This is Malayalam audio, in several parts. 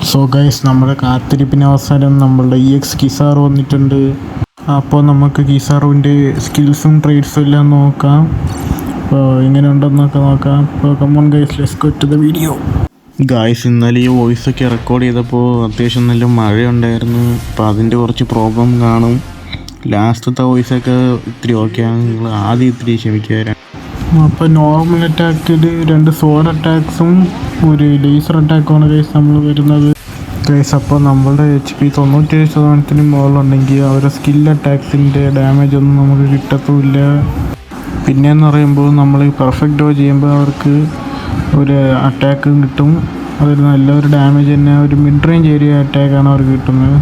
സോ ഗൈസ്, നമ്മുടെ കാത്തിരിപ്പിന് അവസാനം നമ്മളുടെ കിസാർ വന്നിട്ടുണ്ട്. അപ്പോൾ നമുക്ക് കിസാറുവിൻ്റെ സ്കിൽസും ട്രേഡ്സും എല്ലാം നോക്കാം. അപ്പോൾ എങ്ങനെ ഉണ്ടെന്നൊക്കെ നോക്കാം. അപ്പോൾ come on guys, let's go to the video. Guys, ഇന്നലെ ഈ വോയിസൊക്കെ റെക്കോർഡ് ചെയ്തപ്പോൾ അത്യാവശ്യം നല്ല മഴയുണ്ടായിരുന്നു. അപ്പോൾ അതിൻ്റെ കുറച്ച് പ്രോബ്ലം കാണും. ലാസ്റ്റത്തെ വോയിസൊക്കെ ഇത്തിരി ഓക്കെയാണ്. നിങ്ങൾ ആദ്യം ഇത്തിരി ക്ഷമിക്കുക. അപ്പോൾ നോർമൽ അറ്റാക്കിൽ 2 സോഡ് അറ്റാക്സും ഒരു ലേസർ അറ്റാക്കുമാണ് ഗൈസ് നമ്മൾ വരുന്നത്. ഗൈസ്, അപ്പോൾ നമ്മളുടെ HP 97% മുകളിലുണ്ടെങ്കിൽ അവരുടെ സ്കിൽ അറ്റാക്സിൻ്റെ ഡാമേജ് ഒന്നും നമുക്ക് കിട്ടത്തുമില്ല. പിന്നെയെന്ന് പറയുമ്പോൾ നമ്മൾ പെർഫെക്റ്റ് ഡോ ചെയ്യുമ്പോൾ അവർക്ക് ഒരു അറ്റാക്കും കിട്ടും. അതൊരു നല്ലൊരു ഡാമേജ് തന്നെ, ഒരു മിഡ് റേഞ്ച് ഏരിയ അറ്റാക്കാണ് അവർക്ക് കിട്ടുന്നത്.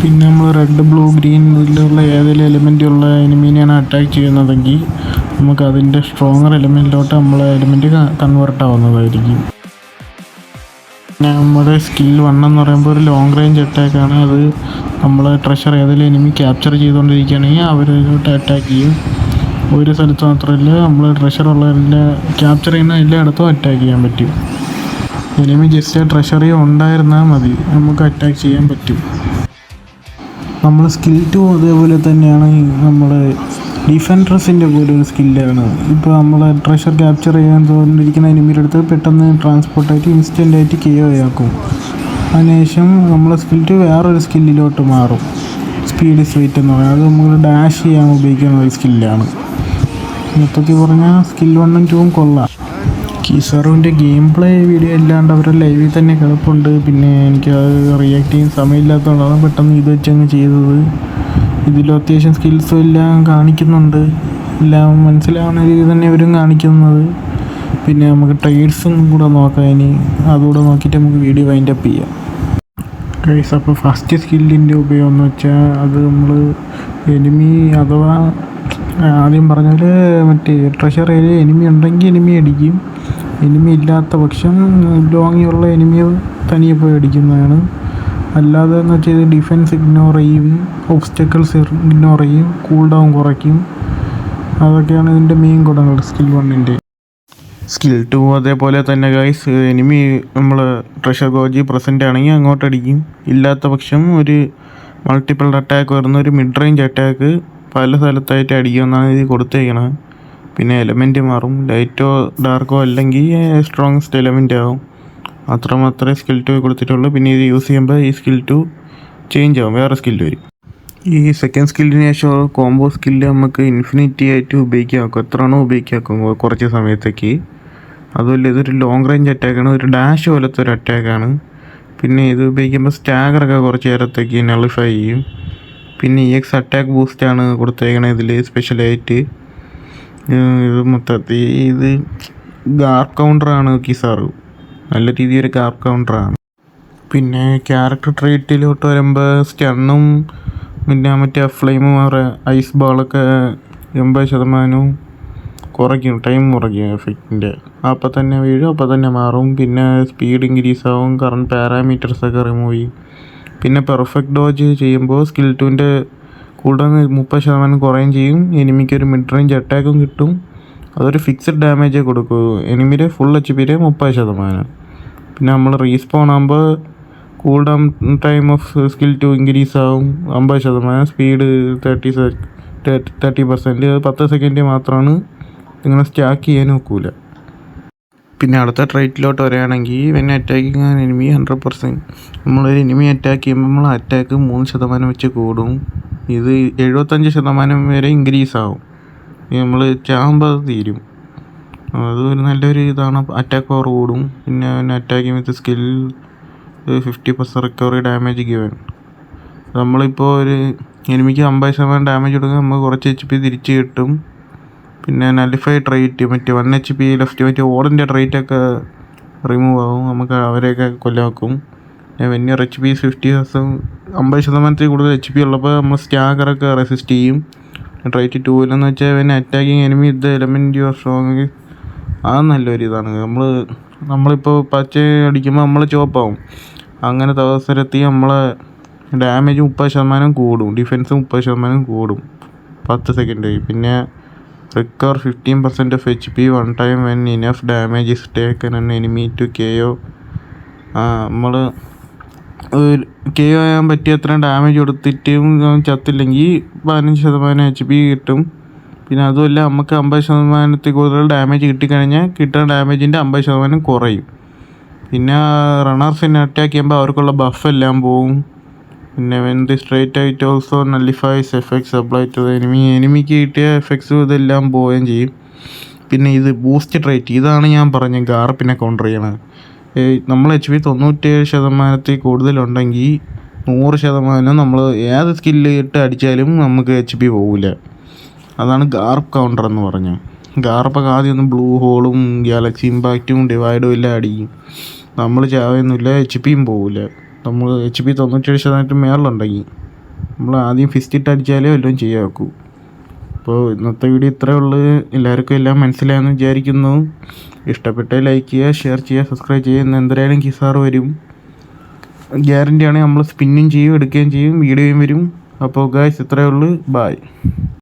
പിന്നെ നമ്മൾ റെഡ്, ബ്ലൂ, ഗ്രീൻ ഇതിലുള്ള ഏതെങ്കിലും എലിമെൻ്റുള്ള എനിമീനെയാണ് അറ്റാക്ക് ചെയ്യുന്നതെങ്കിൽ നമുക്ക് അതിൻ്റെ സ്ട്രോങ്ങർ എലിമെൻറ്റിലോട്ട് നമ്മളെ എലിമെൻറ്റ് കൺവേർട്ട് ആവുന്നതായിരിക്കും. പിന്നെ നമ്മുടെ സ്കിൽ 1 എന്ന് പറയുമ്പോൾ ഒരു ലോങ് റേഞ്ച് അറ്റാക്കാണ്. അത് നമ്മൾ ട്രഷർ ഏതെങ്കിലും എനിമി ക്യാപ്ചർ ചെയ്തുകൊണ്ടിരിക്കുകയാണെങ്കിൽ അവരിലോട്ട് അറ്റാക്ക് ചെയ്യും. ഒരു സ്ഥലത്ത് മാത്രമല്ല, നമ്മൾ ട്രഷറുള്ള ക്യാപ്ചർ ചെയ്യുന്ന എല്ലായിടത്തും അറ്റാക്ക് ചെയ്യാൻ പറ്റും. എനിമി ജസ്റ്റ് ട്രഷറി ഉണ്ടായിരുന്നാൽ മതി, നമുക്ക് അറ്റാക്ക് ചെയ്യാൻ പറ്റും. നമ്മൾ സ്കിൽ 2 അതേപോലെ തന്നെയാണ്. നമ്മൾ ഡിഫൻഡേഴ്സിൻ്റെ പോലെ ഒരു സ്കില്ലാണ്. ഇപ്പോൾ നമ്മൾ ട്രഷർ ക്യാപ്ചർ ചെയ്യാൻ തോന്നിയിരിക്കുന്ന എനിമിയുടെ അടുത്ത് പെട്ടെന്ന് ട്രാൻസ്പോർട്ടായിട്ട് ഇൻസ്റ്റൻ്റായിട്ട് KO ആക്കും. അതിനുശേഷം നമ്മൾ സ്കിൽ 2 വേറൊരു സ്കില്ലിലോട്ട് മാറും. സ്പീഡ് സ്വൈറ്റ് എന്ന് പറയുന്നത് അത് നമ്മൾ ഡാഷ് ചെയ്യാൻ ഉപയോഗിക്കുന്ന ഒരു സ്കില്ലാണ്. മൊത്തത്തിൽ പറഞ്ഞാൽ സ്കിൽ 1ഉം 2ഉം കൊള്ളാം. കിസാറുവിൻ്റെ ഗെയിം പ്ലേ വീഡിയോ അല്ലാണ്ട് അവരുടെ ലൈവിൽ തന്നെ കിടപ്പുണ്ട്. പിന്നെ എനിക്ക് അത് റിയാക്ട് ചെയ്യാൻ സമയമില്ലാത്തതുകൊണ്ടാണ് പെട്ടെന്ന് ഇത് വെച്ചങ്ങ് ചെയ്തത്. ഇതിലും അത്യാവശ്യം സ്കിൽസും എല്ലാം കാണിക്കുന്നുണ്ട്. എല്ലാം മനസ്സിലാവുന്ന രീതി തന്നെ ഇവരും കാണിക്കുന്നത്. പിന്നെ നമുക്ക് ട്രേഡ്സും കൂടെ നോക്കാം. ഇനി അതുകൂടെ നോക്കിയിട്ട് നമുക്ക് വീഡിയോ വൈൻഡ് അപ്പ് ചെയ്യാം. ഗൈസ്, അപ്പോൾ ഫസ്റ്റ് സ്കില്ലിൻ്റെ ഉപയോഗം എന്ന് വെച്ചാൽ അത് നമ്മൾ എനിമി അഥവാ ആദ്യം പറഞ്ഞ പോലെ മറ്റേ ട്രഷർ ഏരിയ എനിമി ഉണ്ടെങ്കിൽ എനിമി അടിക്കും. എനിമി ഇല്ലാത്ത പക്ഷം ലോങ്ങിയുള്ള എനിമിയെ തനിയെ പോയി അടിക്കുന്നതാണ്. അല്ലാതെ എന്ന് വെച്ചാൽ ഇത് ഡിഫെൻസ് ഇഗ്നോർ ചെയ്യും, ഒബ്സ്റ്റക്കിൾസ് ഇഗ്നോർ ചെയ്യും, കൂൾ ഡൗൺ കുറയ്ക്കും. അതൊക്കെയാണ് ഇതിൻ്റെ മെയിൻ ഗുണങ്ങൾ സ്കിൽ 1ൻ്റെ. സ്കിൽ 2 അതേപോലെ തന്നെ ഗൈസ്, എനിമി നമ്മൾ ട്രഷർ ഗോജി പ്രസൻ്റ് ആണെങ്കിൽ അങ്ങോട്ട് അടിക്കും. ഇല്ലാത്ത പക്ഷം ഒരു മൾട്ടിപ്പിൾ അറ്റാക്ക് വരുന്ന ഒരു മിഡ് റേഞ്ച് അറ്റാക്ക് പല സ്ഥലത്തായിട്ട് അടിക്കുമെന്നാണ് ഇത് കൊടുത്തേക്കണത്. പിന്നെ എലമെൻറ്റ് മാറും, ലൈറ്റോ ഡാർക്കോ അല്ലെങ്കിൽ സ്ട്രോങ്സ്റ്റ് എലമെൻ്റ് ആവും. അത്രമാത്രമേ സ്കിൽ 2 കൊടുത്തിട്ടുള്ളൂ. പിന്നെ ഇത് യൂസ് ചെയ്യുമ്പോൾ ഈ സ്കിൽ 2 ചേഞ്ച് ആവും, വേറെ സ്കില്ല് വരും. ഈ സെക്കൻഡ് സ്കില്ലിന് ശേഷം കോംബോ സ്കില്ല് നമുക്ക് ഇൻഫിനിറ്റി ആയിട്ട് ഉപയോഗിക്കാക്കും. എത്രയാണോ ഉപയോഗിക്കാക്കും കുറച്ച് സമയത്തേക്ക്. അതുപോലെ ഇതൊരു ലോങ് റേഞ്ച് അറ്റാക്കാണ്, ഒരു ഡാഷ് പോലത്തെ ഒരു അറ്റാക്കാണ്. പിന്നെ ഇത് ഉപയോഗിക്കുമ്പോൾ സ്റ്റാഗറൊക്കെ കുറച്ച് നേരത്തേക്ക് നള്ളിഫൈ ചെയ്യും. പിന്നെ EX അറ്റാക്ക് ബൂസ്റ്റാണ് കൊടുത്തേക്കണത് ഇതിൽ സ്പെഷ്യലായിട്ട്. ഇത് മൊത്തത്തിൽ ഇത് ഗാർക്ക് കൗണ്ടറാണ് കിസാറ്, നല്ല രീതിയിൽ ഗാർക്ക് കൗണ്ടറാണ്. പിന്നെ ക്യാരക്ടർ ട്രീറ്റിലോട്ട് വരുമ്പോൾ സ്റ്റണ്ണും പിന്നെ മറ്റേ ഫ്ലെയിമും ഐസ് ബോളൊക്കെ 80% കുറയ്ക്കും, ടൈം കുറയ്ക്കും എഫക്റ്റിൻ്റെ. അപ്പോൾ തന്നെ വീഴും, അപ്പോൾ തന്നെ മാറും. പിന്നെ സ്പീഡ് ഇൻക്രീസ് ആവും, കറണ്ട് പാരാമീറ്റേഴ്സൊക്കെ റിമൂവ് ചെയ്യും. പിന്നെ പെർഫെക്റ്റ് ഡോജ് ചെയ്യുമ്പോൾ സ്കിൽ 2ൻ്റെ കൂടെ 30% കുറയും ചെയ്യും. എനിമിക്കൊരു മിഡ് റേഞ്ച് അറ്റാക്കും കിട്ടും. അതൊരു ഫിക്സഡ് ഡാമേജേ കൊടുക്കൂ. എനിമിയുടെ ഫുൾ HP 30%. പിന്നെ നമ്മൾ റീസ്പോൺ ആകുമ്പോൾ cool down time of skill 2 increase ആവും 50%. സ്പീഡ് 30%. 10 സെക്കൻഡ് മാത്രമാണ് ഇങ്ങനെ സ്റ്റാക്ക് ചെയ്യാൻ നോക്കൂല. പിന്നെ അടുത്ത ട്രൈറ്റിലോട്ട് വരികയാണെങ്കിൽ പിന്നെ അറ്റാക്കിങ് എനിമി 100%. നമ്മളൊരു എനിമി അറ്റാക്ക് ചെയ്യുമ്പോൾ നമ്മൾ അറ്റാക്ക് 3% വെച്ച് കൂടും. ഇത് 75% വരെ ഇൻക്രീസ് ആവും. നമ്മൾ ചാകുമ്പോൾ തീരും. അതൊരു നല്ലൊരു ഇതാണ്. അറ്റാക്ക് പവർ കൂടും. പിന്നെ അറ്റാക്കിങ് വിത്ത് സ്കിൽ 50% റിക്കവറി ഡാമേജ് ഗിവൻ. നമ്മളിപ്പോൾ ഒരു എനിമിക്ക് 50% ഡാമേജ് കൊടുക്കുക, നമുക്ക് കുറച്ച് HP തിരിച്ച് കിട്ടും. പിന്നെ നലിഫൈ ട്രൈറ്റ് മറ്റേ 1 HP ലെഫ്റ്റ് മറ്റേ ഓടിൻ്റെ ട്രൈറ്റൊക്കെ റിമൂവ് ആവും, നമുക്ക് അവരെയൊക്കെ കൊല്ലാക്കും. വെന്യർ HP 50% കൂടുതൽ HP ഉള്ളപ്പോൾ നമ്മൾ സ്റ്റാഗറൊക്കെ റെസിസ്റ്റ് ചെയ്യും. ട്രൈറ്റ് 2 വെച്ചാൽ പിന്നെ അറ്റാക്കിങ് എനിമി ഇത് എലമെൻറ്റ് യുവർ സ്ട്രോങ്. അത് നല്ലൊരു ഇതാണ്. നമ്മളിപ്പോൾ പച്ച അടിക്കുമ്പോൾ നമ്മൾ ചുവപ്പാവും. അങ്ങനത്തെ അവസരത്തിൽ നമ്മളെ ഡാമേജ് 30% കൂടും, ഡിഫെൻസ് 30% കൂടും 10 സെക്കൻഡ്. പിന്നെ recover 15% of HP one time when enough damage is taken an enemy to KO. നമ്മൾ KO ചെയ്യാൻ പറ്റിയ അത്രയും ഡാമേജ് കൊടുത്തിട്ടും ചത്തില്ലെങ്കിൽ 15% HP കിട്ടും. പിന്നെ അതുമല്ല, നമുക്ക് 50% കൂടുതൽ ഡാമേജ് കിട്ടിക്കഴിഞ്ഞാൽ കിട്ടുന്ന ഡാമേജിൻ്റെ 50% കുറയും. പിന്നെ റണ്ണേഴ്സിനെ അറ്റാക്ക് ചെയ്യുമ്പോൾ അവർക്കുള്ള ബഫ് എല്ലാം പോവും. പിന്നെ വെൻ സ്ട്രേറ്റ് ആയിട്ട് also nullifies effects apply to എനിമിക്ക് കിട്ടിയ എഫക്ട്സും ഇതെല്ലാം പോവുകയും ചെയ്യും. പിന്നെ ഇത് ബൂസ്റ്റ് ട്രേറ്റ്, ഇതാണ് ഞാൻ പറഞ്ഞ ഗാർപ്പിനെ കൗണ്ടർ ചെയ്യണത്. നമ്മൾ HP 97% കൂടുതലുണ്ടെങ്കിൽ 100% നമ്മൾ ഏത് സ്കില്ല് ഇട്ട് അടിച്ചാലും നമുക്ക് HP പോവില്ല. അതാണ് ഗാർപ്പ് കൗണ്ടർ എന്ന് പറഞ്ഞത്. ഗാർപ്പൊക്കെ ആദ്യം ബ്ലൂ ഹോളും ഗാലക്സി ഇമ്പാക്റ്റും ഡിവൈഡും എല്ലാം അടിക്കും. നമ്മൾ ചാവുന്നില്ല, HP പോവില്ല. നമ്മൾ HP 97% മേളിലുണ്ടെങ്കിൽ നമ്മൾ ആദ്യം ഫിസ്റ്റ് ഇട്ട് അടിച്ചാലേ വല്ലതും ചെയ്യാൻ വെക്കൂ. അപ്പോൾ ഇന്നത്തെ വീഡിയോ ഇത്രയേ ഉള്ളൂ. എല്ലാവർക്കും എല്ലാം മനസ്സിലായെന്ന് വിചാരിക്കുന്നു. ഇഷ്ടപ്പെട്ടേ ലൈക്ക് ചെയ്യുക, ഷെയർ ചെയ്യുക, സബ്സ്ക്രൈബ് ചെയ്യുക. ഇന്ന് എന്തായാലും കിസാർ വരും, ഗ്യാരൻ്റിയാണ്. നമ്മൾ സ്പിന്നും ചെയ്യും, എടുക്കുകയും ചെയ്യും, വീഡിയോയും വരും. അപ്പോൾ ഗായ്സ് ഇത്രയേ ഉള്ളൂ. ബായ്.